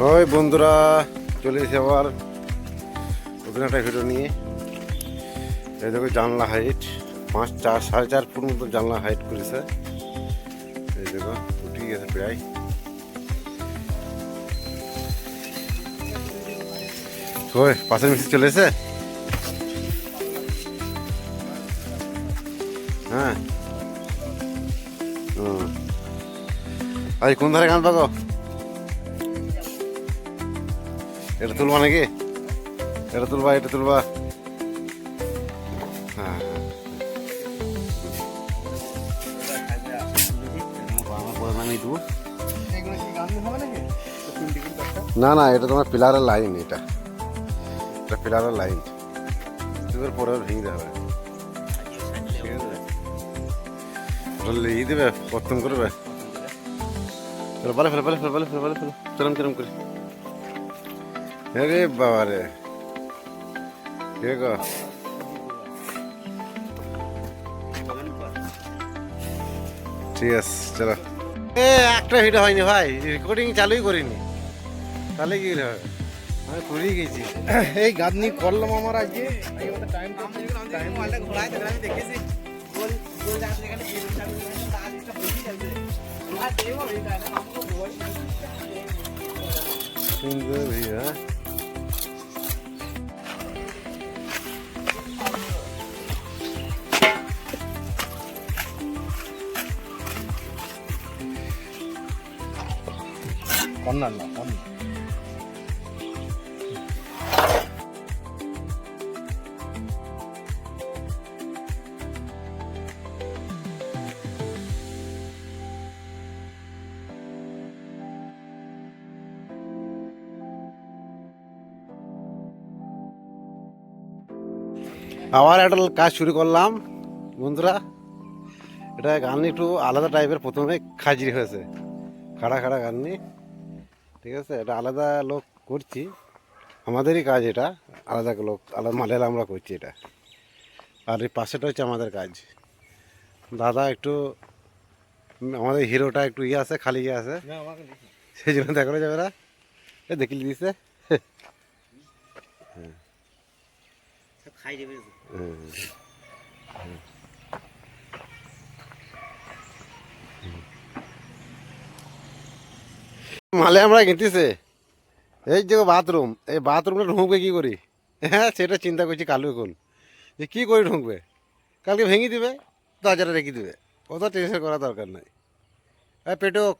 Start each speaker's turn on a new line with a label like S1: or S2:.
S1: হয় বন্ধুরা, চলে এসে আবার নতুন একটা ভিডিও নিয়ে। এই দেখো জানলা হাইট 5.5-4.5 ফুট মতো জানলা হাইট করেছে। এই দেখো উঠে গেছে প্রায়। হয় পাশের মিস্ত্রি চলে এসে। হ্যাঁ, আজ কোন ধারে গান পাবো? এটা তুলবা নাকি? এটা তুলবা, এটা তুলবা। হ্যাঁ না না, এটা তোমার পিলারের লাইন, এটা পিলারের লাইন। এবার পরে ভেঙে হবে, ঠিক আছে? ই দেবে, প্রথম করবে। বলে ফেলে বলে ফেলে বলে ফেলে বলে ফেলে চরম চরম করে। আরে বাবা রে, ঠিক আছে চলো। একটা ভিডিও হয়নি ভাই, রেকর্ডিং চালুই করিনি, তাহলে কি হবে? আমি পুরী গেছি।
S2: এই গাদনি করলাম আমার আজকে
S1: সুন্দর ভিডিও।
S2: কর্নার না কর্নার।
S1: আবার একটা কাজ শুরু করলাম বন্ধুরা। এটা গান একটু আলাদা টাইপের, প্রথমে খাজির হয়েছে, খাড়া খাড়া গাননি, ঠিক আছে? এটা আলাদা লোক করছি, আমাদেরই কাজ এটা। আলাদা লোক, আলাদা মালের আমরা করছি এটা। আর এই পাশেটা হচ্ছে আমাদের কাজ। দাদা একটু, আমাদের হিরোটা একটু ইয়ে আছে, খালি ইয়ে আছে, সেই জন্য দেখানো যাবে না। এ দেখিয়ে দিচ্ছে। মালে আমরা গেঁথেছে। এই যে বাথরুম, এই বাথরুমটা ঢুকবে কী করি? হ্যাঁ, সেটা চিন্তা করছি কালু এখন, যে কী করে ঢুকবে। কালকে ভেঙে দিবে, দরজাটা রেখে দিবে, অত টেনশন করার দরকার নাই। হ্যাঁ পেটক,